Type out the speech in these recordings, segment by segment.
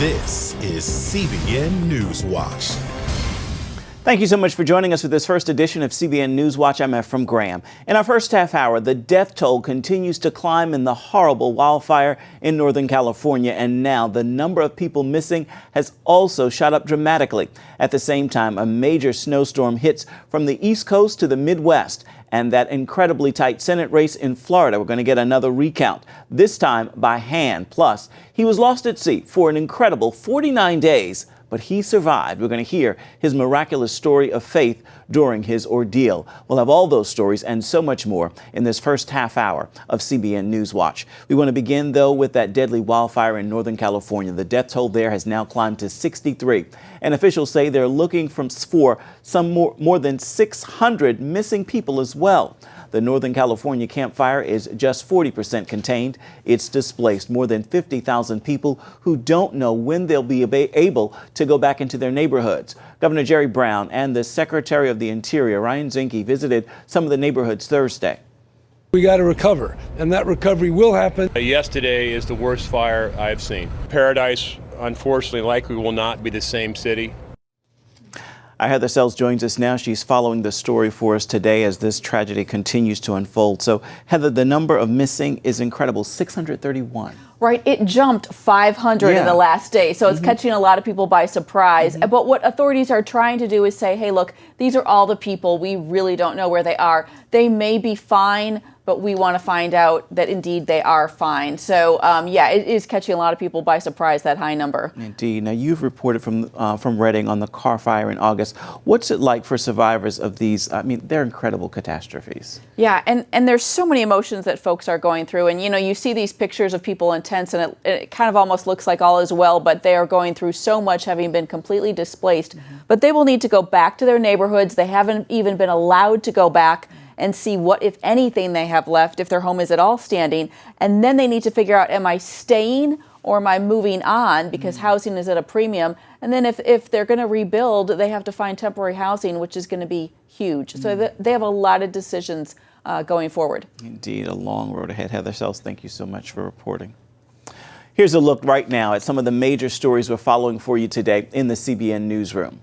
This is CBN NewsWatch. Thank you so much for joining us for this first edition of CBN NewsWatch. I'm Efrem Graham. In our first half hour, the death toll continues to climb in the horrible wildfire in Northern California, and now the number of people missing has also shot up dramatically. At the same time, a major snowstorm hits from the East Coast to the Midwest, and that incredibly tight Senate race in Florida. We're going to get another recount, this time by hand. Plus, he was lost at sea for an incredible 49 days, but he survived. We're going to hear his miraculous story of faith during his ordeal. We'll have all those stories and so much more in this first half hour of CBN Newswatch. We want to begin, though, with that deadly wildfire in Northern California. The death toll there has now climbed to 63. And officials say they're looking for some more than 600 missing people as well. The Northern California Camp Fire is just 40% contained. It's displaced more than 50,000 people who don't know when they'll be able to go back into their neighborhoods. Governor Jerry Brown and the Secretary of the Interior, Ryan Zinke, visited some of the neighborhoods Thursday. We got to recover, and that recovery will happen. Yesterday is the worst fire I've seen. Paradise, unfortunately, likely will not be the same city. Our Heather Sells joins us now. She's following the story for us today as this tragedy continues to unfold. So, Heather, the number of missing is incredible, 631. Right, it jumped 500 in the last day, so it's catching a lot of people by surprise. But what authorities are trying to do is say, hey, look, these are all the people. We really don't know where they are. They may be fine, but we want to find out that indeed they are fine. So, yeah, it is catching a lot of people by surprise, that high number. Indeed. Now, you've reported from Redding on the car fire in August. What's it like for survivors of these? I mean, they're incredible catastrophes. Yeah, and there's so many emotions that folks are going through. And, you know, you see these pictures of people in tents, and it kind of almost looks like all is well, but they are going through so much, having been completely displaced. But they will need to go back to their neighborhoods. They haven't even been allowed to go back and see what, if anything, they have left, if their home is at all standing. And then they need to figure out, am I staying or am I moving on? Because housing is at a premium. And then if they're going to rebuild, they have to find temporary housing, which is going to be huge. So they have a lot of decisions going forward. Indeed, a long road ahead. Heather Sells, thank you so much for reporting. Here's a look right now at some of the major stories we're following for you today in the CBN newsroom.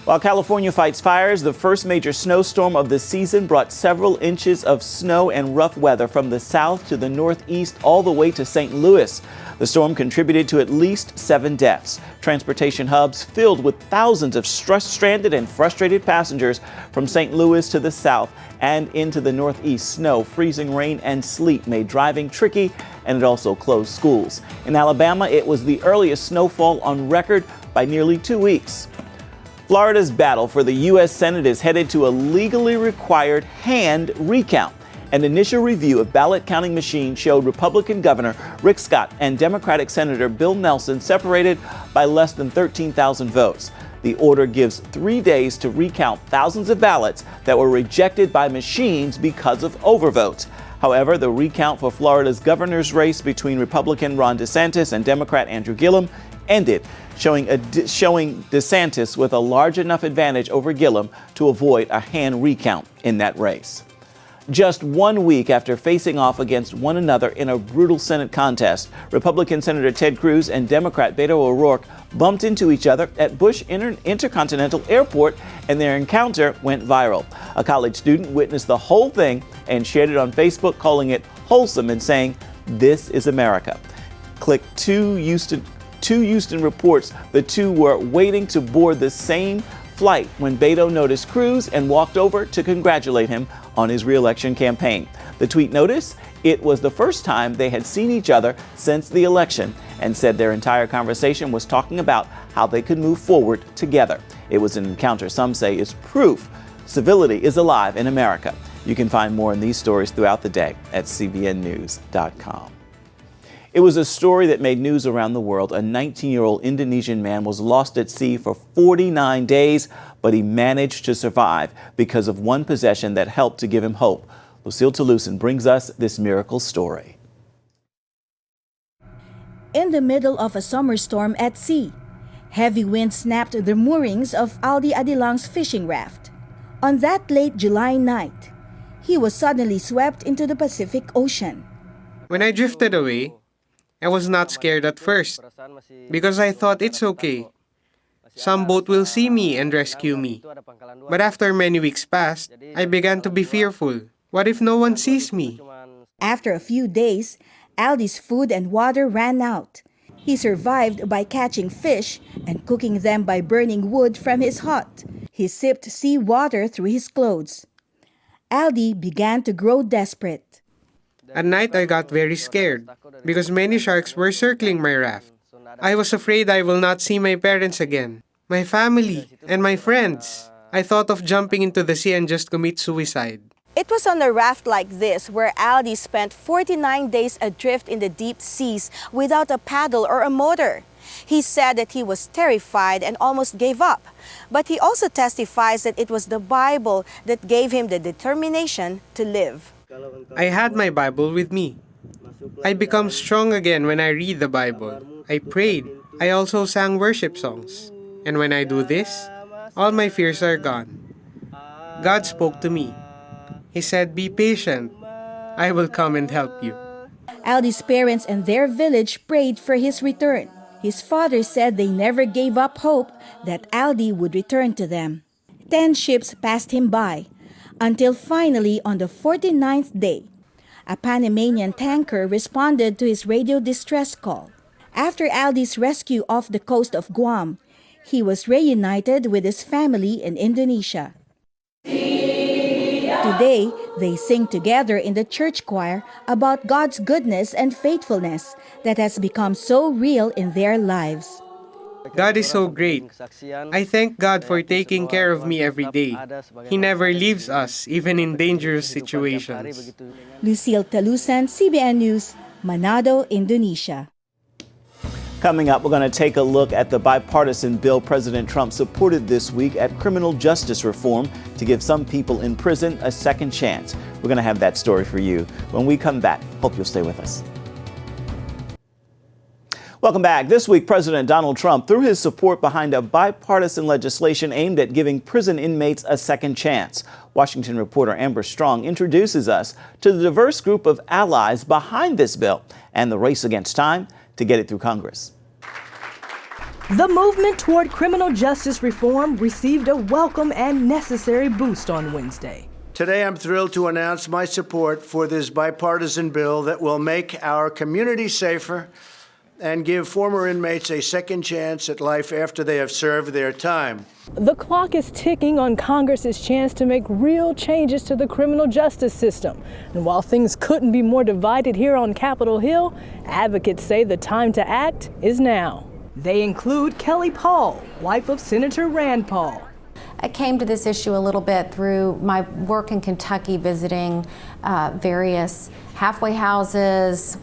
While California fights fires, the first major snowstorm of the season brought several inches of snow and rough weather from the south to the northeast all the way to St. Louis. The storm contributed to at least 7 deaths. Transportation hubs filled with thousands of stranded and frustrated passengers from St. Louis to the south and into the northeast. Snow, freezing rain, and sleet made driving tricky, and it also closed schools. In Alabama, it was the earliest snowfall on record by nearly 2 weeks. Florida's battle for the U.S. Senate is headed to a legally required hand recount. An initial review of ballot counting machines showed Republican Governor Rick Scott and Democratic Senator Bill Nelson separated by less than 13,000 votes. The order gives 3 days to recount thousands of ballots that were rejected by machines because of overvotes. However, the recount for Florida's governor's race between Republican Ron DeSantis and Democrat Andrew Gillum ended, showing DeSantis with a large enough advantage over Gillum to avoid a hand recount in that race. Just 1 week after facing off against one another in a brutal Senate contest, Republican Senator Ted Cruz and Democrat Beto O'Rourke bumped into each other at Bush Intercontinental Airport, and their encounter went viral. A college student witnessed the whole thing and shared it on Facebook, calling it wholesome and saying, "This is America." Click 2 Houston reports the two were waiting to board the same flight when Beto noticed Cruz and walked over to congratulate him on his re-election campaign. The tweet noticed it was the first time they had seen each other since the election and said their entire conversation was talking about how they could move forward together. It was an encounter some say is proof civility is alive in America. You can find more in these stories throughout the day at cbnnews.com. It was a story that made news around the world. A 19-year-old Indonesian man was lost at sea for 49 days, but he managed to survive because of one possession that helped to give him hope. Lucille Toulousan brings us this miracle story. In the middle of a summer storm at sea, heavy wind snapped the moorings of Aldi Adilang's fishing raft. On that late July night, he was suddenly swept into the Pacific Ocean. When I drifted away, I was not scared at first because I thought it's okay. Some boat will see me and rescue me. But after many weeks passed, I began to be fearful. What if no one sees me? After a few days, Aldi's food and water ran out. He survived by catching fish and cooking them by burning wood from his hut. He sipped seawater through his clothes. Aldi began to grow desperate. At night, I got very scared because many sharks were circling my raft. I was afraid I will not see my parents again, my family, and my friends. I thought of jumping into the sea and just commit suicide. It was on a raft like this where Aldi spent 49 days adrift in the deep seas without a paddle or a motor. He said that he was terrified and almost gave up. But he also testifies that it was the Bible that gave him the determination to live. I had my Bible with me. I become strong again when I read the Bible. I prayed. I also sang worship songs. And when I do this, all my fears are gone. God spoke to me. He said, "Be patient. I will come and help you." Aldi's parents and their village prayed for his return. His father said they never gave up hope that Aldi would return to them. 10 ships passed him by, until finally on the 49th day, a Panamanian tanker responded to his radio distress call. After Aldi's rescue off the coast of Guam, he was reunited with his family in Indonesia. Today, they sing together in the church choir about God's goodness and faithfulness that has become so real in their lives. God is so great. I thank God for taking care of me every day. He never leaves us, even in dangerous situations. Lucille Talusan, CBN News, Manado, Indonesia. Coming up, we're going to take a look at the bipartisan bill President Trump supported this week at criminal justice reform to give some people in prison a second chance. We're going to have that story for you when we come back. Hope you'll stay with us. Welcome back. This week, President Donald Trump threw his support behind a bipartisan legislation aimed at giving prison inmates a second chance. Washington reporter Amber Strong introduces us to the diverse group of allies behind this bill and the race against time to get it through Congress. The movement toward criminal justice reform received a welcome and necessary boost on Wednesday. Today, I'm thrilled to announce my support for this bipartisan bill that will make our community safer and give former inmates a second chance at life after they have served their time. The clock is ticking on Congress's chance to make real changes to the criminal justice system. And while things couldn't be more divided here on Capitol Hill, advocates say the time to act is now. They include Kelly Paul, wife of Senator Rand Paul. I came to this issue a little bit through my work in Kentucky, visiting various halfway houses,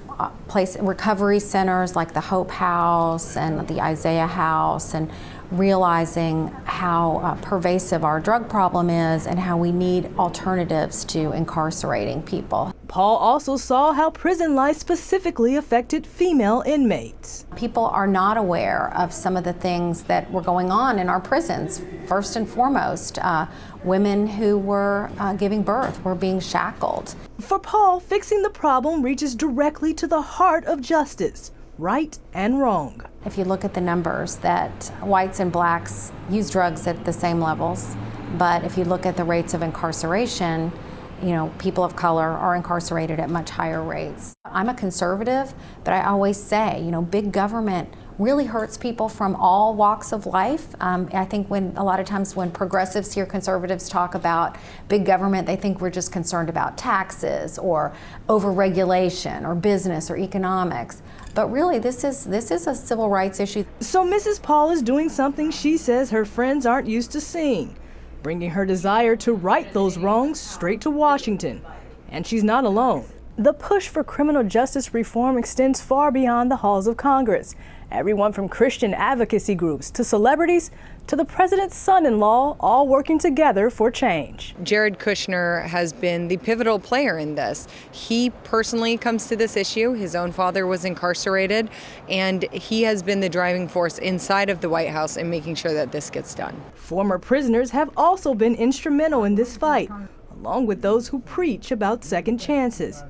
recovery centers like the Hope House and the Isaiah House, and realizing how pervasive our drug problem is and how we need alternatives to incarcerating people. Paul also saw how prison life specifically affected female inmates. People are not aware of some of the things that were going on in our prisons. First and foremost, women who were giving birth were being shackled. For Paul, fixing the problem reaches directly to the heart of justice, right and wrong. If you look at the numbers, that whites and blacks use drugs at the same levels, but if you look at the rates of incarceration, people of color are incarcerated at much higher rates. I'm a conservative, but I always say, big government really hurts people from all walks of life. I think a lot of times when progressives hear conservatives talk about big government, they think we're just concerned about taxes or overregulation or business or economics. But really, this is a civil rights issue. So Mrs. Paul is doing something she says her friends aren't used to seeing, bringing her desire to right those wrongs straight to Washington. And she's not alone. The push for criminal justice reform extends far beyond the halls of Congress. Everyone from Christian advocacy groups to celebrities to the president's son-in-law, all working together for change. Jared Kushner has been the pivotal player in this. He personally comes to this issue. His own father was incarcerated, and he has been the driving force inside of the White House in making sure that this gets done. Former prisoners have also been instrumental in this fight, along with those who preach about second chances.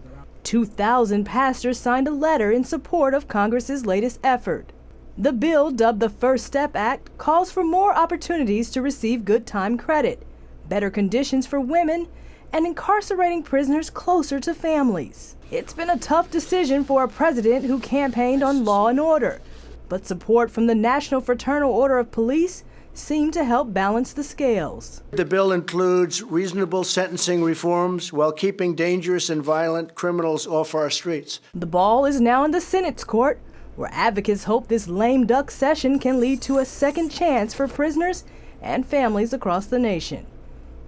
2,000 pastors signed a letter in support of Congress's latest effort. The bill, dubbed the First Step Act, calls for more opportunities to receive good time credit, better conditions for women, and incarcerating prisoners closer to families. It's been a tough decision for a president who campaigned on law and order, but support from the National Fraternal Order of Police seemed to help balance the scales. The bill includes reasonable sentencing reforms while keeping dangerous and violent criminals off our streets. The ball is now in the Senate's court, where advocates hope this lame duck session can lead to a second chance for prisoners and families across the nation.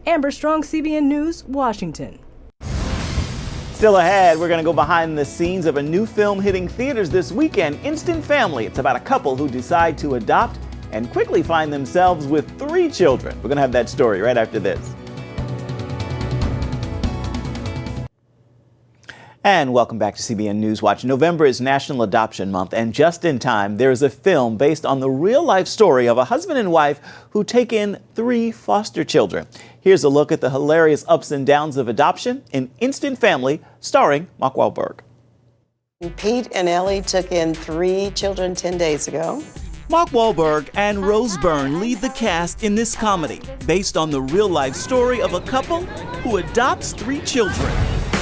Amber Strong, CBN News, Washington. Still ahead, we're going to go behind the scenes of a new film hitting theaters this weekend, Instant Family. It's about a couple who decide to adopt and quickly find themselves with 3 children. We're going to have that story right after this. And welcome back to CBN NewsWatch. November is National Adoption Month, and just in time, there is a film based on the real-life story of a husband and wife who take in 3 foster children. Here's a look at the hilarious ups and downs of adoption in Instant Family, starring Mark Wahlberg. Pete and Ellie took in 3 children 10 days ago. Mark Wahlberg and Rose Byrne lead the cast in this comedy, based on the real-life story of a couple who adopts 3 children.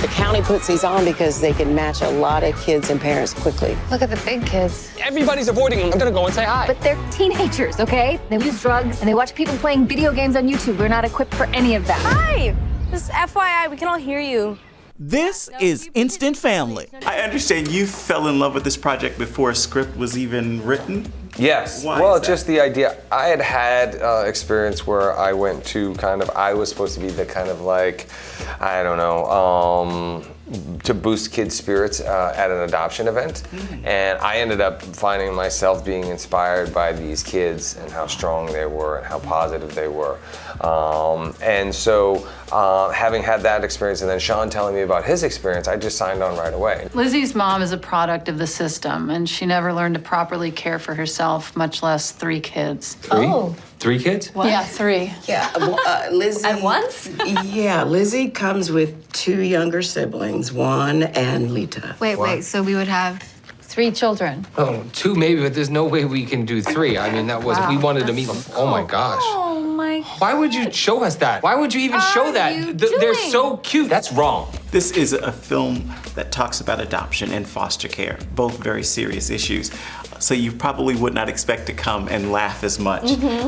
The county puts these on because they can match a lot of kids and parents quickly. Look at the big kids. Everybody's avoiding them. I'm gonna go and say hi. But they're teenagers, okay? They use drugs and they watch people playing video games on YouTube. We're not equipped for any of that. Hi! Just FYI, we can all hear you. This is Instant Family. I understand you fell in love with this project before a script was even written? Yes. Why well, just the idea. I had experience where I went to I was supposed to be the kind of like, I don't know, to boost kids' spirits at an adoption event. And I ended up finding myself being inspired by these kids and how strong they were and how positive they were. And so having had that experience and then Sean telling me about his experience, I just signed on right away. Lizzie's mom is a product of the system, and she never learned to properly care for herself, much less 3 kids. 3? Oh. 3 kids? What? Yeah, 3. Yeah, Lizzie. At once? Yeah, Lizzie comes with 2 younger siblings, Juan and Lita. Wait, so we would have 3 children? Oh, 2 maybe, but there's no way we can do 3. I mean, that was, we wanted to meet them. Oh my gosh. Oh my. Why would you show us that? Why would you even show that? They're so cute. That's wrong. This is a film that talks about adoption and foster care, both very serious issues. So you probably would not expect to come and laugh as much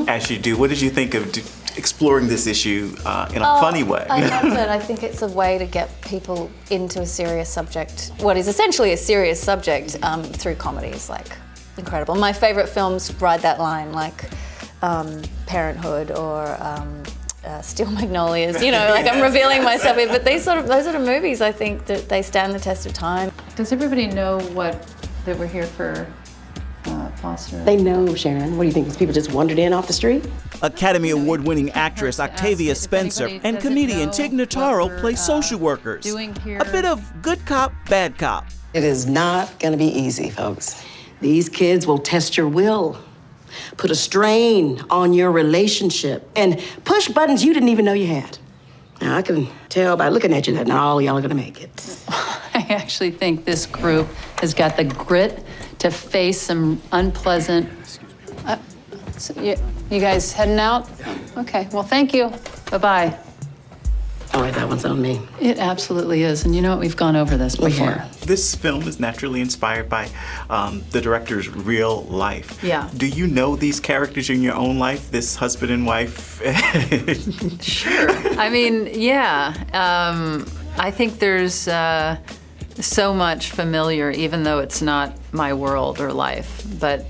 as you do. What did you think of exploring this issue in a funny way? I love it. I think it's a way to get people into a serious subject, what is essentially a serious subject, through comedies. Like, incredible. My favorite films ride that line, like Parenthood or Steel Magnolias. You know, like I'm revealing myself here, but those sort of movies, I think that they stand the test of time. Does everybody know that we're here for foster? They know, Sharon. What do you think? These people just wandered in off the street? Academy Award-winning actress Octavia Spencer and comedian Tig Notaro play social workers. A bit of good cop, bad cop. It is not going to be easy, folks. These kids will test your will, put a strain on your relationship, and push buttons you didn't even know you had. Now, I can tell by looking at you that not all of y'all are going to make it. I actually think this group has got the grit to face some unpleasant. So you guys heading out? Okay, well, thank you. Bye-bye. All right, that one's on me. It absolutely is. And you know what? We've gone over this before. This film is naturally inspired by the director's real life. Yeah. Do you know these characters in your own life, this husband and wife? Sure. I mean, yeah. I think there's so much familiar, even though it's not my world or life. But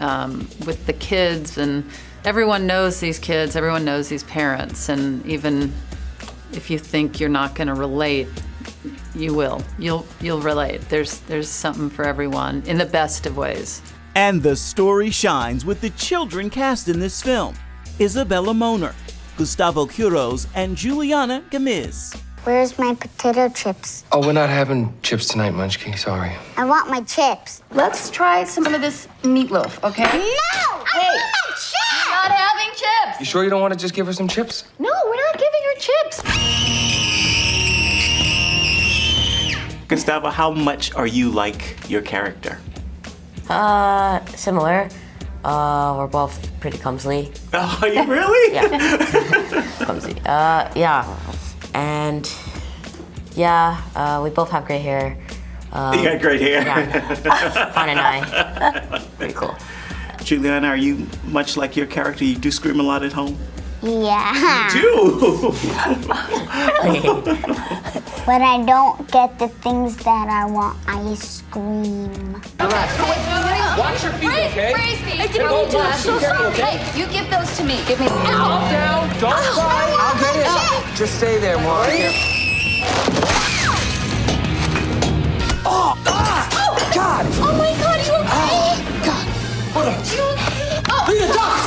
with the kids, and everyone knows these kids, everyone knows these parents, and even if you think you're not going to relate, you will. You'll relate. There's something for everyone in the best of ways. And the story shines with the children cast in this film. Isabella Moner, Gustavo Quiroz, and Juliana Gamiz. Where's my potato chips? Oh, we're not having chips tonight, Munchkin. Sorry. I want my chips. Let's try some of this meatloaf, okay? No! I want my chips! You're not having chips! You sure you don't want to just give her some chips? No, we're not giving her chips. Gustavo, how much are you like your character? Similar. We're both pretty clumsy. Oh, are you really? Yeah. Clumsy. Yeah. And we both have gray hair. You got great hair. Yeah. Fawn and I. Pretty cool. Juliana, are you much like your character? You do scream a lot at home? Yeah. You do? When I don't get the things that I want, I scream. Watch your feet, okay? Hey, give me two. I'm so sorry. Hey, you give those to me. Give me. Calm down. Don't cry. I'll get it. Just stay there, Mom. Oh! God! Oh my God, you okay? God! Hold on. Leave the ducks!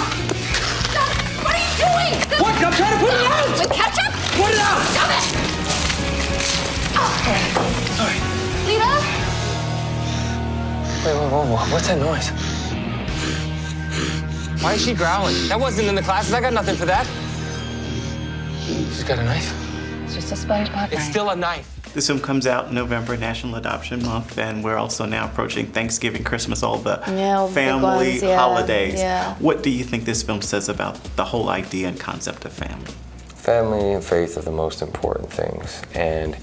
What are you doing? What? I'm trying to put it out! With ketchup? Put it out! Stop it! All right. Lita? Wait. What's that noise? Why is she growling? That wasn't in the classes. I got nothing for that. She's got a knife. It's just a SpongeBob. It's still a knife. This film comes out in November, National Adoption Month, and we're also now approaching Thanksgiving, Christmas, all the family holidays. Yeah. What do you think this film says about the whole idea and concept of family? Family and faith are the most important things. And,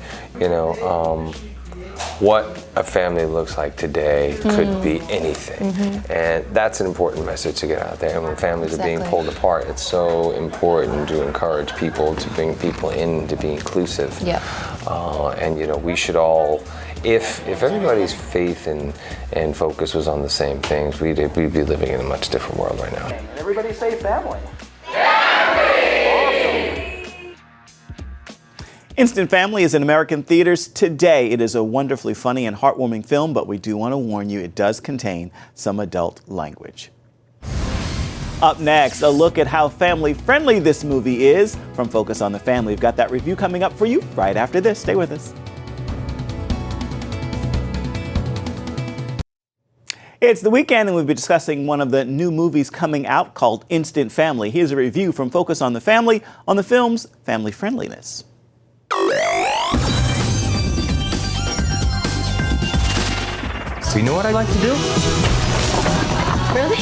what a family looks like today could be anything. And that's an important message to get out there. And when families are being pulled apart, it's so important to encourage people, to bring people in, to be inclusive. Yeah. And we should all, if everybody's faith and focus was on the same things, we'd be living in a much different world right now. Everybody say family. Instant Family is in American theaters today. It is a wonderfully funny and heartwarming film, but we do want to warn you it does contain some adult language. Up next, a look at how family-friendly this movie is from Focus on the Family. We've got that review coming up for you right after this. Stay with us. It's the weekend and we'll be discussing one of the new movies coming out called Instant Family. Here's a review from Focus on the Family on the film's family friendliness. So you know what I like to do? Really?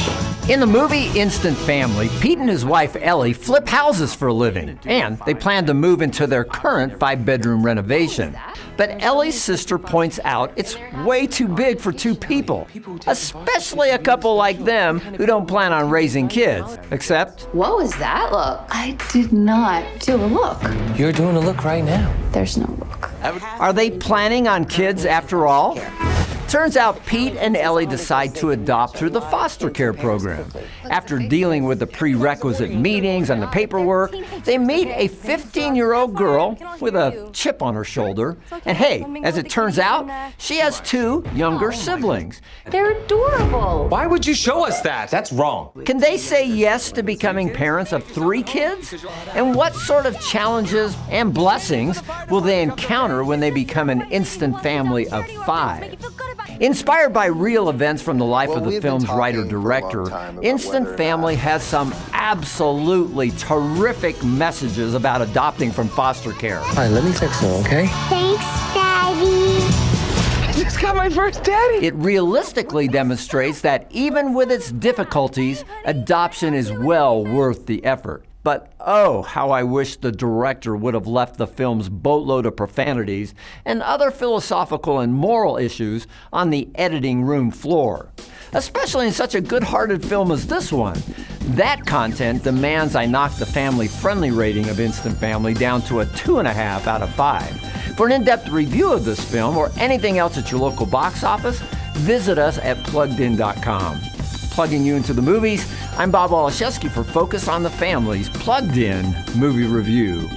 In the movie Instant Family, Pete and his wife Ellie flip houses for a living, and they plan to move into their current 5-bedroom renovation. But Ellie's sister points out it's way too big for 2 people, especially a couple like them who don't plan on raising kids, except... What was that look? I did not do a look. You're doing a look right now. There's no look. Are they planning on kids after all? Turns out Pete and Ellie decide to adopt through the foster care program. After dealing with the prerequisite meetings and the paperwork, they meet a 15-year-old girl with a chip on her shoulder. And hey, as it turns out, she has 2 younger siblings. They're adorable. Why would you show us that? That's wrong. Can they say yes to becoming parents of 3 kids? And what sort of challenges and blessings will they encounter when they become an instant family of 5? Inspired by real events from the life of the film's writer-director, Instant Family has some absolutely terrific messages about adopting from foster care. All right, let me fix them, okay? Thanks, Daddy. I just got my first daddy. It realistically demonstrates that even with its difficulties, adoption is well worth the effort. But oh, how I wish the director would have left the film's boatload of profanities and other philosophical and moral issues on the editing room floor. Especially in such a good-hearted film as this one. That content demands I knock the family-friendly rating of Instant Family down to a 2.5 out of 5. For an in-depth review of this film or anything else at your local box office, visit us at PluggedIn.com. Plugging you into the movies, I'm Bob Waliszewski for Focus on the Family's Plugged In Movie Review.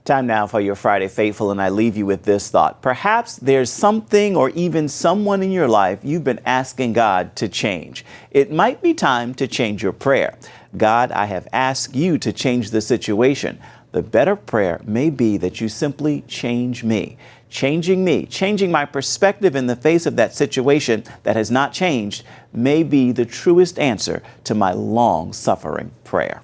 Time now for your Friday Faithful, and I leave you with this thought. Perhaps there's something or even someone in your life you've been asking God to change. It might be time to change your prayer. God, I have asked you to change the situation. The better prayer may be that you simply change me. Changing me, changing my perspective in the face of that situation that has not changed may be the truest answer to my long-suffering prayer.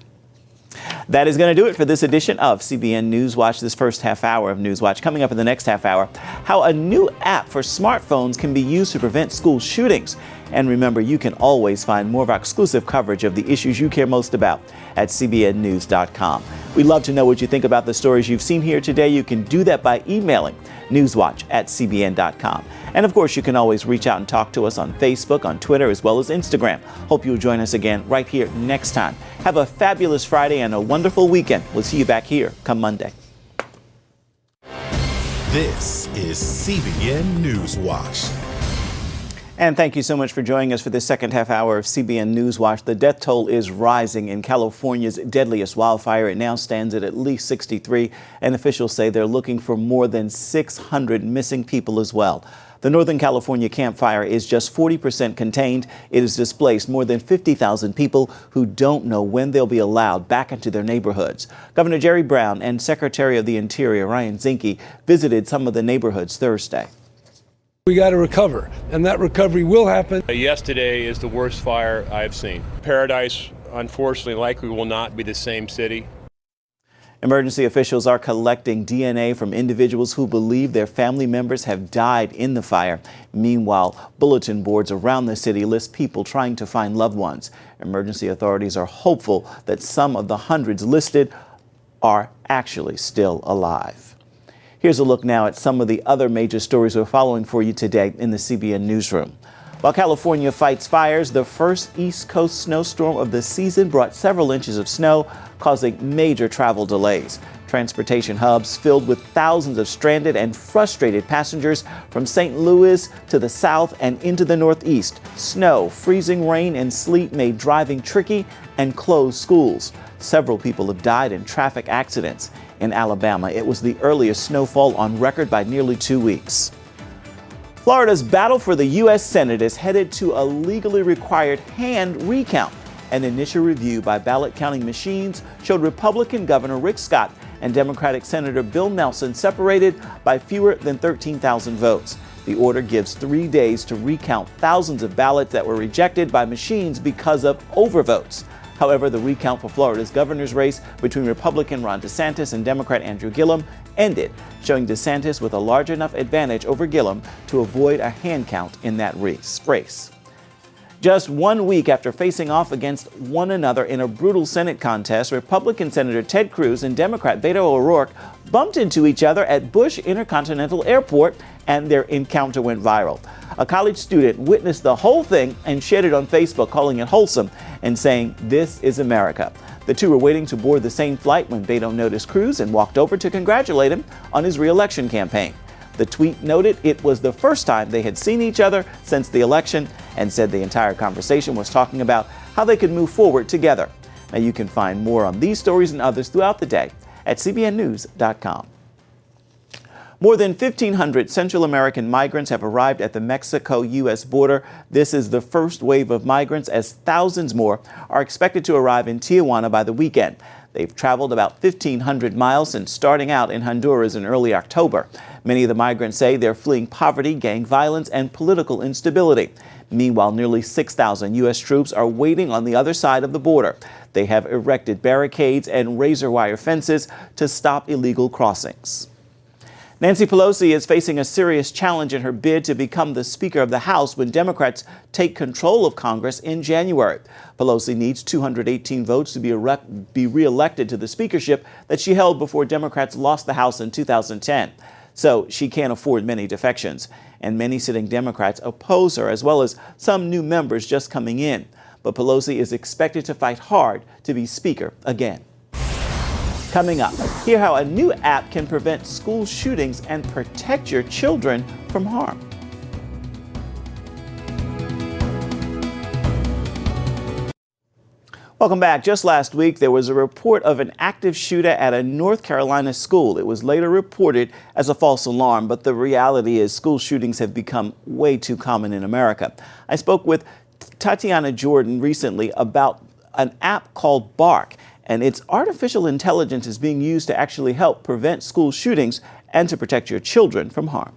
That is going to do it for this edition of CBN NewsWatch, this first half hour of NewsWatch. Coming up in the next half hour, how a new app for smartphones can be used to prevent school shootings. And remember, you can always find more of our exclusive coverage of the issues you care most about at cbnnews.com. We'd love to know what you think about the stories you've seen here today. You can do that by emailing newswatch@cbn.com. And of course, you can always reach out and talk to us on Facebook, on Twitter, as well as Instagram. Hope you'll join us again right here next time. Have a fabulous Friday and a wonderful weekend. We'll see you back here come Monday. This is CBN NewsWatch. And thank you so much for joining us for this second half hour of CBN NewsWatch. The death toll is rising in California's deadliest wildfire. It now stands at least 63, and officials say they're looking for more than 600 missing people as well. The Northern California Camp Fire is just 40% contained. It has displaced more than 50,000 people who don't know when they'll be allowed back into their neighborhoods. Governor Jerry Brown and Secretary of the Interior Ryan Zinke visited some of the neighborhoods Thursday. We got to recover, and that recovery will happen. Yesterday is the worst fire I've seen. Paradise, unfortunately, likely will not be the same city. Emergency officials are collecting DNA from individuals who believe their family members have died in the fire. Meanwhile, bulletin boards around the city list people trying to find loved ones. Emergency authorities are hopeful that some of the hundreds listed are actually still alive. Here's a look now at some of the other major stories we're following for you today in the CBN Newsroom. While California fights fires, the first East Coast snowstorm of the season brought several inches of snow, causing major travel delays. Transportation hubs filled with thousands of stranded and frustrated passengers from St. Louis to the south and into the northeast. Snow, freezing rain, and sleet made driving tricky and closed schools. Several people have died in traffic accidents. In Alabama, it was the earliest snowfall on record by nearly 2 weeks. Florida's battle for the U.S. Senate is headed to a legally required hand recount. An initial review by ballot counting machines showed Republican Governor Rick Scott and Democratic Senator Bill Nelson separated by fewer than 13,000 votes. The order gives 3 days to recount thousands of ballots that were rejected by machines because of overvotes. However, the recount for Florida's governor's race between Republican Ron DeSantis and Democrat Andrew Gillum ended, showing DeSantis with a large enough advantage over Gillum to avoid a hand count in that race. Just 1 week after facing off against one another in a brutal Senate contest, Republican Senator Ted Cruz and Democrat Beto O'Rourke bumped into each other at Bush Intercontinental Airport, and their encounter went viral. A college student witnessed the whole thing and shared it on Facebook, calling it wholesome and saying, "This is America." The two were waiting to board the same flight when Beto noticed Cruz and walked over to congratulate him on his re-election campaign. The tweet noted it was the first time they had seen each other since the election and said the entire conversation was talking about how they could move forward together. Now you can find more on these stories and others throughout the day at cbnnews.com. More than 1,500 Central American migrants have arrived at the Mexico-U.S. border. This is the first wave of migrants, as thousands more are expected to arrive in Tijuana by the weekend. They've traveled about 1,500 miles since starting out in Honduras in early October. Many of the migrants say they're fleeing poverty, gang violence, and political instability. Meanwhile, nearly 6,000 U.S. troops are waiting on the other side of the border. They have erected barricades and razor wire fences to stop illegal crossings. Nancy Pelosi is facing a serious challenge in her bid to become the Speaker of the House when Democrats take control of Congress in January. Pelosi needs 218 votes to be re-elected to the speakership that she held before Democrats lost the House in 2010. So she can't afford many defections. And many sitting Democrats oppose her, as well as some new members just coming in. But Pelosi is expected to fight hard to be Speaker again. Coming up, hear how a new app can prevent school shootings and protect your children from harm. Welcome back. Just last week, there was a report of an active shooter at a North Carolina school. It was later reported as a false alarm, but the reality is school shootings have become way too common in America. I spoke with Tatiana Jordan recently about an app called Bark, and its artificial intelligence is being used to actually help prevent school shootings and to protect your children from harm.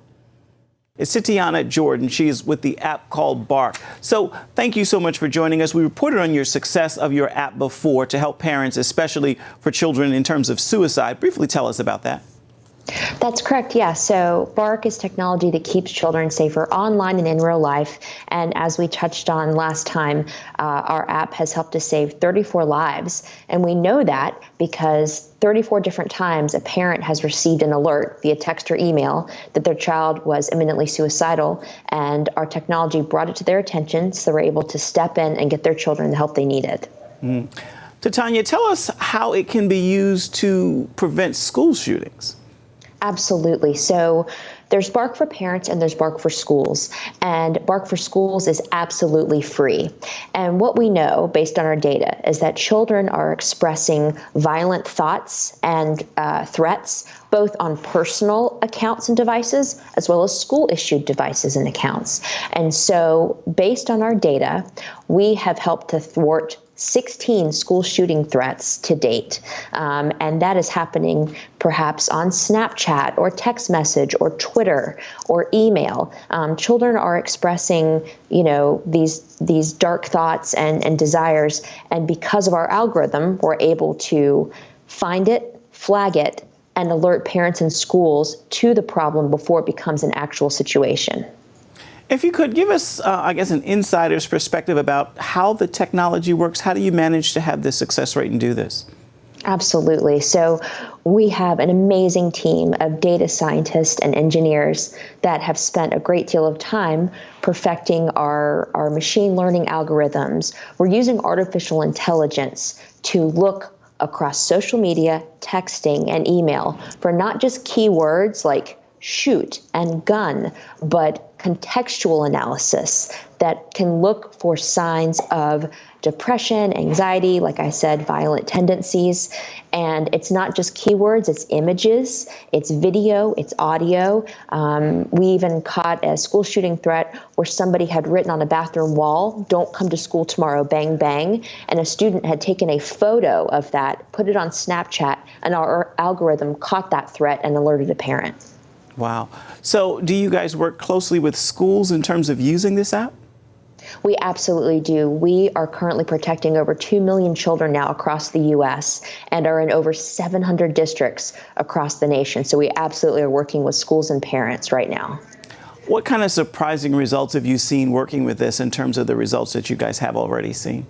It's Tatiana Jordan. She's with the app called Bark. So thank you so much for joining us. We reported on your success of your app before to help parents, especially for children in terms of suicide. Briefly tell us about that. That's correct, yeah. So Bark is technology that keeps children safer online and in real life. And as we touched on last time, our app has helped to save 34 lives. And we know that because 34 different times a parent has received an alert via text or email that their child was imminently suicidal. And our technology brought it to their attention, so they were able to step in and get their children the help they needed. Tatiana, tell us how it can be used to prevent school shootings. Absolutely. So there's Bark for Parents and there's Bark for Schools. And Bark for Schools is absolutely free. And what we know, based on our data, is that children are expressing violent thoughts and threats, both on personal accounts and devices, as well as school-issued devices and accounts. And so, based on our data, we have helped to thwart 16 school shooting threats to date. And that is happening perhaps on Snapchat or text message or Twitter or email. Children are expressing, these dark thoughts and desires. And because of our algorithm, we're able to find it, flag it, and alert parents and schools to the problem before it becomes an actual situation. If you could give us, an insider's perspective about how the technology works. How do you manage to have this success rate and do this? Absolutely. So we have an amazing team of data scientists and engineers that have spent a great deal of time perfecting our machine learning algorithms. We're using artificial intelligence to look across social media, texting, and email for not just keywords like shoot and gun, but contextual analysis that can look for signs of depression, anxiety, like I said, violent tendencies. And it's not just keywords, it's images, it's video, it's audio. We even caught a school shooting threat where somebody had written on a bathroom wall, "Don't come to school tomorrow, bang, bang." And a student had taken a photo of that, put it on Snapchat, and our algorithm caught that threat and alerted a parent. Wow. So do you guys work closely with schools in terms of using this app? We absolutely do. We are currently protecting over 2 million children now across the U.S. and are in over 700 districts across the nation. So we absolutely are working with schools and parents right now. What kind of surprising results have you seen working with this in terms of the results that you guys have already seen?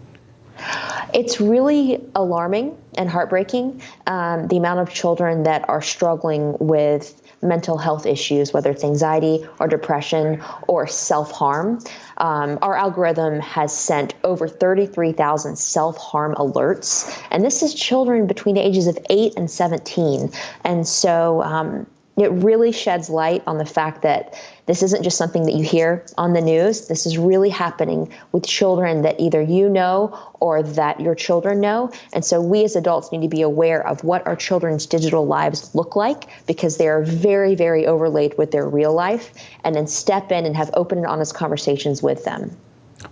It's really alarming and heartbreaking, the amount of children that are struggling with mental health issues, whether it's anxiety or depression or self-harm. Our algorithm has sent over 33,000 self-harm alerts, and this is children between the ages of 8 and 17. And so it really sheds light on the fact that this isn't just something that you hear on the news. This is really happening with children that either you know or that your children know. And so we as adults need to be aware of what our children's digital lives look like, because they are very, very overlaid with their real life, and then step in and have open and honest conversations with them.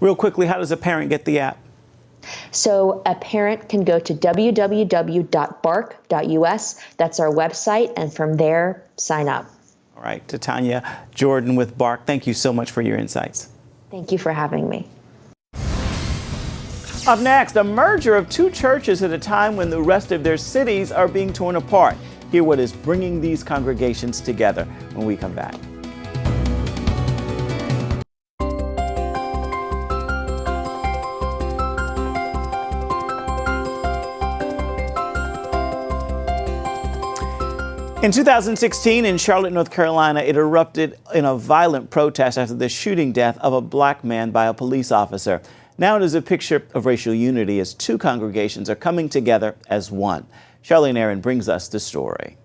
Real quickly, how does a parent get the app? So a parent can go to www.bark.us. That's our website, and from there, sign up. All right, Tatiana Jordan with Bark, thank you so much for your insights. Thank you for having me. Up next, a merger of two churches at a time when the rest of their cities are being torn apart. Hear what is bringing these congregations together when we come back. In 2016, in Charlotte, North Carolina, it erupted in a violent protest after the shooting death of a black man by a police officer. Now it is a picture of racial unity as two congregations are coming together as one. Charlene Aaron brings us the story.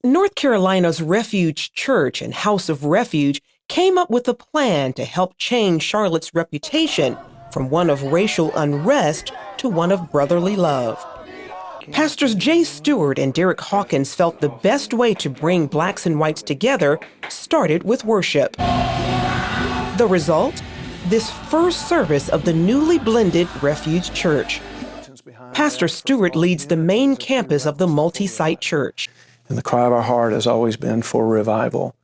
North Carolina's Refuge Church and House of Refuge came up with a plan to help change Charlotte's reputation from one of racial unrest to one of brotherly love. Pastors Jay Stewart and Derek Hawkins felt the best way to bring blacks and whites together started with worship. The result? This first service of the newly blended Refuge Church. Pastor Stewart leads the main campus of the multi-site church. And the cry of our heart has always been for revival.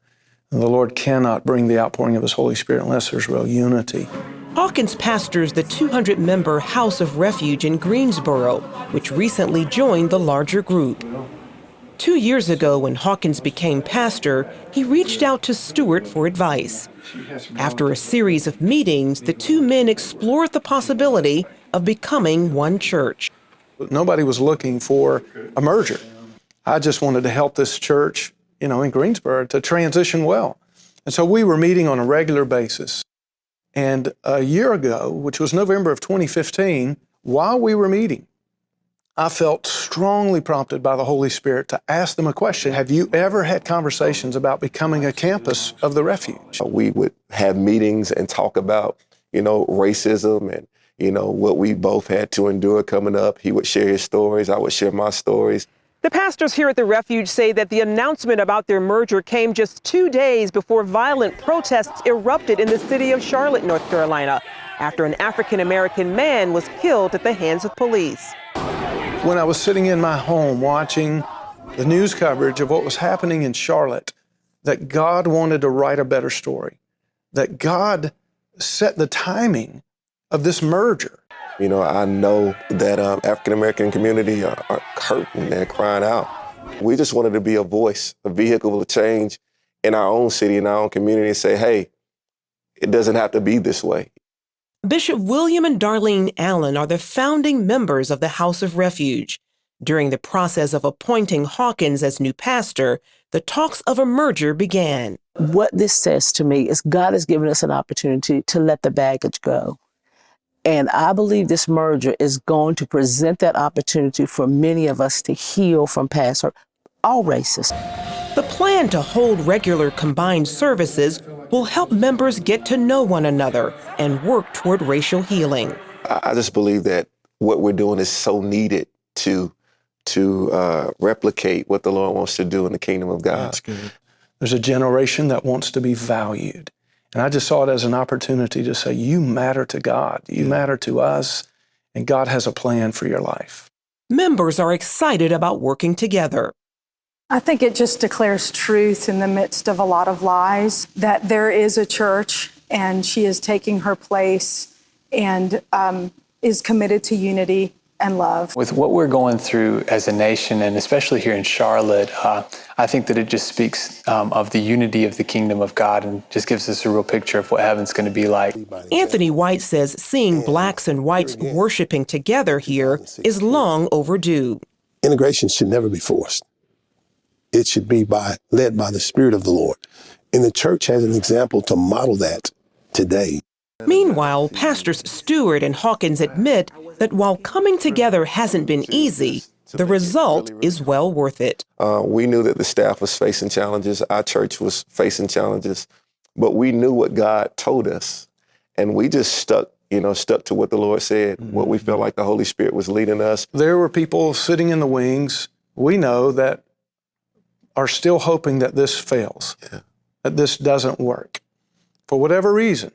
And the Lord cannot bring the outpouring of His Holy Spirit unless there's real unity. Hawkins pastors the 200-member House of Refuge in Greensboro, which recently joined the larger group. 2 years ago, when Hawkins became pastor, he reached out to Stewart for advice. After a series of meetings, the two men explored the possibility of becoming one church. Nobody was looking for a merger. I just wanted to help this church, in Greensboro to transition well. And so we were meeting on a regular basis. And a year ago, which was November of 2015, while we were meeting, I felt strongly prompted by the Holy Spirit to ask them a question. Have you ever had conversations about becoming a campus of the refuge? We would have meetings and talk about, racism and, what we both had to endure coming up. He would share his stories. I would share my stories. The pastors here at the refuge say that the announcement about their merger came just 2 days before violent protests erupted in the city of Charlotte, North Carolina, after an African-American man was killed at the hands of police. When I was sitting in my home watching the news coverage of what was happening in Charlotte, that God wanted to write a better story, that God set the timing of this merger. I know that African-American community are hurting and crying out. We just wanted to be a voice, a vehicle of change in our own city, in our own community, and say, hey, it doesn't have to be this way. Bishop William and Darlene Allen are the founding members of the House of Refuge. During the process of appointing Hawkins as new pastor, the talks of a merger began. What this says to me is God has given us an opportunity to let the baggage go. And I believe this merger is going to present that opportunity for many of us to heal from past hurt, all races. The plan to hold regular combined services will help members get to know one another and work toward racial healing. I just believe that what we're doing is so needed to replicate what the Lord wants to do in the kingdom of God. That's good. There's a generation that wants to be valued. And I just saw it as an opportunity to say, you matter to God, you matter to us, and God has a plan for your life. Members are excited about working together. I think it just declares truth in the midst of a lot of lies, that there is a church and she is taking her place and is committed to unity and love. With what we're going through as a nation, and especially here in Charlotte, I think that it just speaks of the unity of the kingdom of God and just gives us a real picture of what heaven's going to be like. Anthony White says seeing blacks and whites worshiping together here is long overdue. Integration should never be forced. It should be led by the Spirit of the Lord. And the church has an example to model that today. Meanwhile, Pastors Stewart and Hawkins admit that while coming together hasn't been easy, the result is well worth it. We knew that the staff was facing challenges. Our church was facing challenges, but we knew what God told us. And we just stuck to what the Lord said, what we felt like the Holy Spirit was leading us. There were people sitting in the wings, we know, that are still hoping that this fails, that this doesn't work for whatever reason,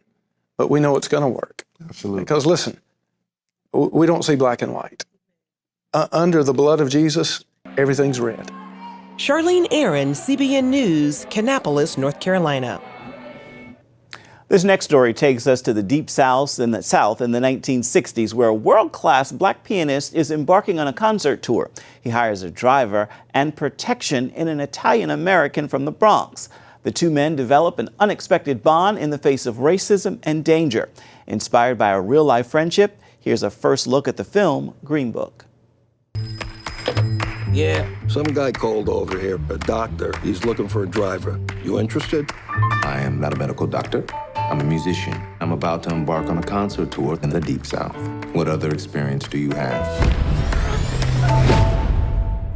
but we know it's going to work. Absolutely. Because listen, we don't see black and white. Under the blood of Jesus, everything's red. Charlene Aaron, CBN News, Kannapolis, North Carolina. This next story takes us to the Deep South in the 1960s, where a world-class black pianist is embarking on a concert tour. He hires a driver and protection in an Italian-American from the Bronx. The two men develop an unexpected bond in the face of racism and danger. Inspired by a real-life friendship, here's a first look at the film, Green Book. Yeah, some guy called over here, a doctor. He's looking for a driver. You interested? I am not a medical doctor. I'm a musician. I'm about to embark on a concert tour in the Deep South. What other experience do you have?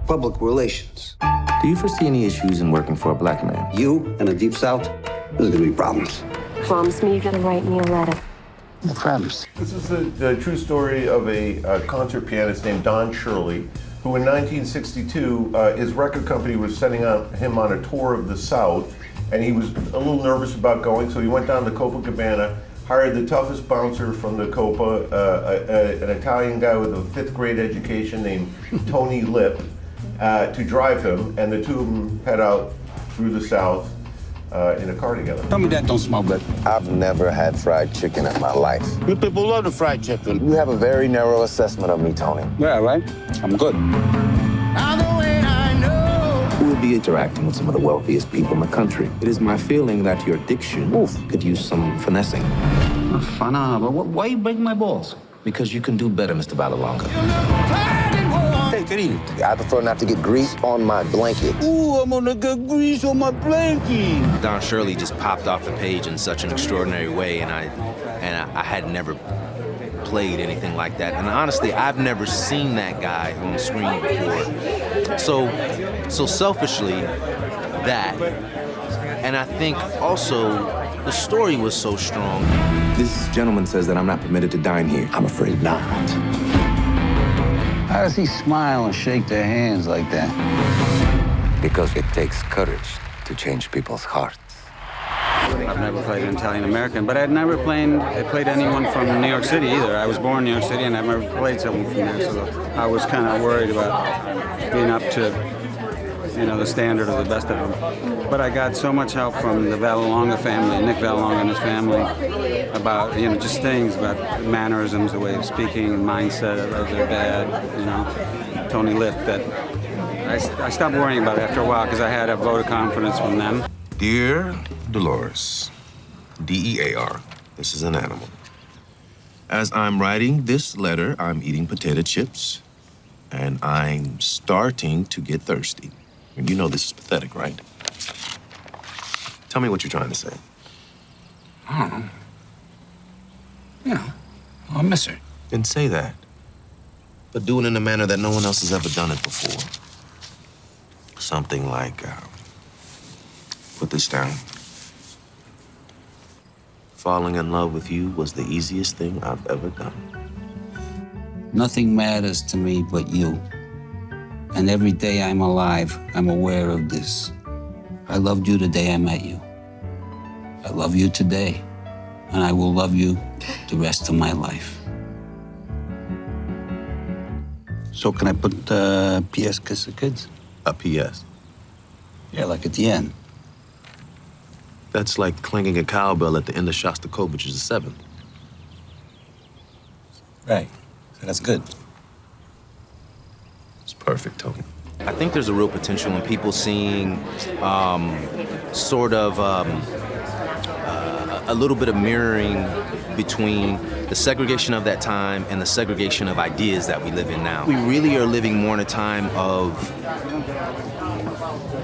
Public relations. Do you foresee any issues in working for a black man? You in the Deep South? There's gonna be problems. Promise me you're gonna write me a letter. No problems. This is the true story of a concert pianist named Don Shirley, who in 1962, his record company was sending him on a tour of the South, and he was a little nervous about going, so he went down to Copacabana, hired the toughest bouncer from the Copa, an Italian guy with a 5th grade education named Tony Lip, to drive him, and the two of them head out through the South. in a car together. Tell me that don't smell good. I've never had fried chicken in my life. You people love the fried chicken. You have a very narrow assessment of me, Tony. Yeah, right? I'm good. We will be interacting with some of the wealthiest people in the country. It is my feeling that your diction could use some finessing. Fana, but why you break my balls? Because you can do better, Mr. Valalonga. Hey, good evening. I prefer not to get grease on my blanket. Ooh, I'm gonna get grease on my blanket. Don Shirley just popped off the page in such an extraordinary way, and I had never played anything like that. And honestly, I've never seen that guy on screen before. So selfishly, that. And I think also the story was so strong. This gentleman says that I'm not permitted to dine here. I'm afraid not. How does he smile and shake their hands like that? Because it takes courage to change people's hearts. I've never played an Italian American, but I'd never played anyone from New York City either. I was born in New York City and I've never played someone from there, so I was kind of worried about being up to, the standard of the best of them. But I got so much help from the Valalonga family, Nick Valalonga and his family, about, just things about mannerisms, the way of speaking, mindset of their dad, Tony Lip, that I stopped worrying about it after a while because I had a vote of confidence from them. Dear Dolores, D-E-A-R, this is an animal. As I'm writing this letter, I'm eating potato chips, and I'm starting to get thirsty. And you know this is pathetic, right? Tell me what you're trying to say. I don't know. I miss her. Then say that. But do it in a manner that no one else has ever done it before. Something like, put this down. Falling in love with you was the easiest thing I've ever done. Nothing matters to me but you. And every day I'm alive, I'm aware of this. I loved you the day I met you. I love you today, and I will love you the rest of my life. So can I put P.S. Kiss the Kids? A P.S.? Yeah, like at the end. That's like clanging a cowbell at the end of Shostakovich's The Seventh. Right. So that's good. It's perfect, Tony. I think there's a real potential in people seeing a little bit of mirroring between the segregation of that time and the segregation of ideas that we live in now. We really are living more in a time of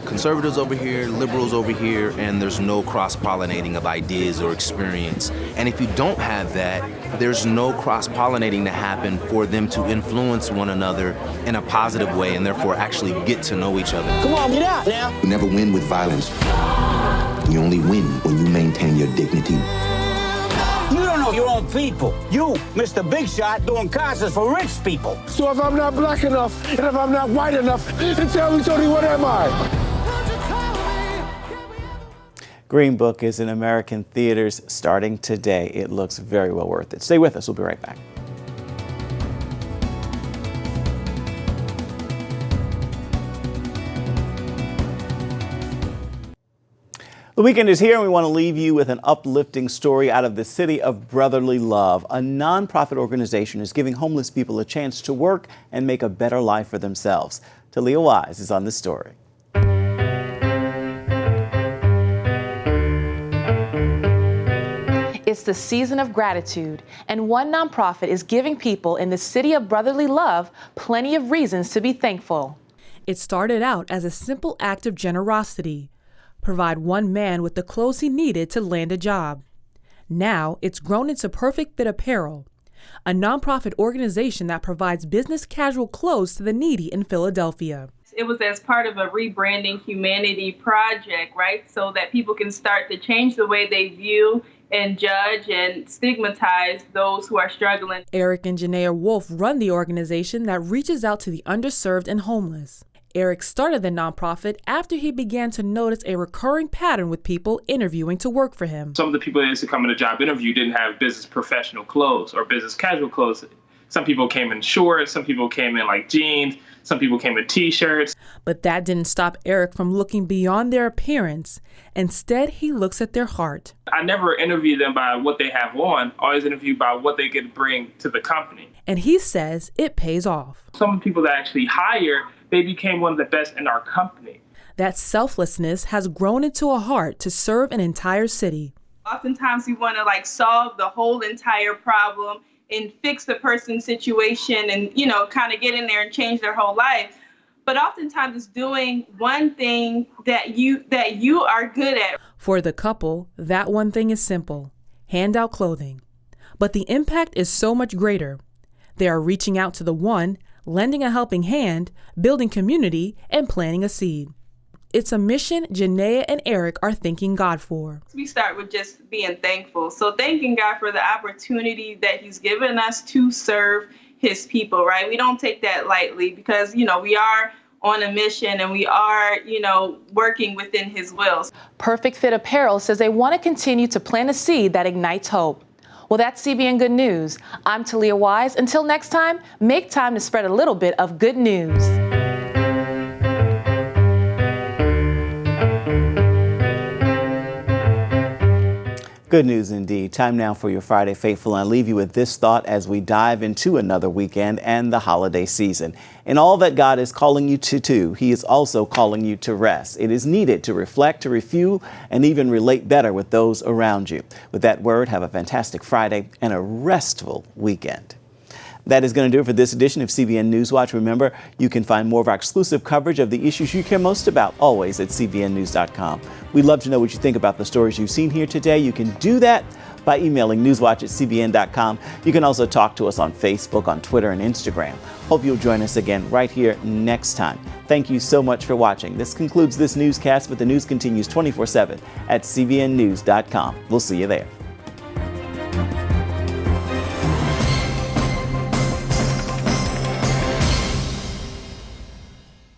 conservatives over here, liberals over here, and there's no cross-pollinating of ideas or experience. And if you don't have that, there's no cross-pollinating to happen for them to influence one another in a positive way and therefore actually get to know each other. Come on, get out now. You never win with violence. You only win when you maintain your dignity. You don't know your own people. You, Mr. Big Shot, doing concerts for rich people. So if I'm not black enough, and if I'm not white enough, then tell me, Tony, what am I? Green Book is in American theaters starting today. It looks very well worth it. Stay with us. We'll be right back. The weekend is here, and we want to leave you with an uplifting story out of the City of Brotherly Love. A nonprofit organization is giving homeless people a chance to work and make a better life for themselves. Talia Wise is on this story. It's the season of gratitude, and one nonprofit is giving people in the City of Brotherly Love plenty of reasons to be thankful. It started out as a simple act of generosity. Provide one man with the clothes he needed to land a job. Now it's grown into Perfect Fit Apparel, a nonprofit organization that provides business casual clothes to the needy in Philadelphia. It was as part of a rebranding humanity project, right? So that people can start to change the way they view and judge and stigmatize those who are struggling. Eric and Janaea Wolf run the organization that reaches out to the underserved and homeless. Eric started the nonprofit after he began to notice a recurring pattern with people interviewing to work for him. Some of the people that used to come in a job interview didn't have business professional clothes or business casual clothes. Some people came in shorts, some people came in like jeans, some people came in t-shirts. But that didn't stop Eric from looking beyond their appearance. Instead, he looks at their heart. I never interview them by what they have on, I always interview by what they could bring to the company. And he says it pays off. Some of the people that actually hire, they became one of the best in our company. That selflessness has grown into a heart to serve an entire city. Oftentimes we want to like solve the whole entire problem and fix the person's situation and, you know, kind of get in there and change their whole life. But oftentimes it's doing one thing that you are good at. For the couple, that one thing is simple: hand out clothing. But the impact is so much greater. They are reaching out to the one, lending a helping hand, building community, and planting a seed. It's a mission Janaea and Eric are thanking God for. We start with just being thankful. So thanking God for the opportunity that he's given us to serve his people, right? We don't take that lightly because, you know, we are on a mission and we are, you know, working within his will. Perfect Fit Apparel says they want to continue to plant a seed that ignites hope. Well, that's CBN Good News. I'm Talia Wise. Until next time, make time to spread a little bit of good news. Good news indeed. Time now for your Friday Faithful. And I'll leave you with this thought as we dive into another weekend and the holiday season. In all that God is calling you to do, he is also calling you to rest. It is needed to reflect, to refuel, and even relate better with those around you. With that word, have a fantastic Friday and a restful weekend. That is going to do it for this edition of CBN NewsWatch. Remember, you can find more of our exclusive coverage of the issues you care most about always at cbnnews.com. We'd love to know what you think about the stories you've seen here today. You can do that by emailing newswatch@cbn.com. You can also talk to us on Facebook, on Twitter, and Instagram. Hope you'll join us again right here next time. Thank you so much for watching. This concludes this newscast, but the news continues 24/7 at cbnnews.com. We'll see you there.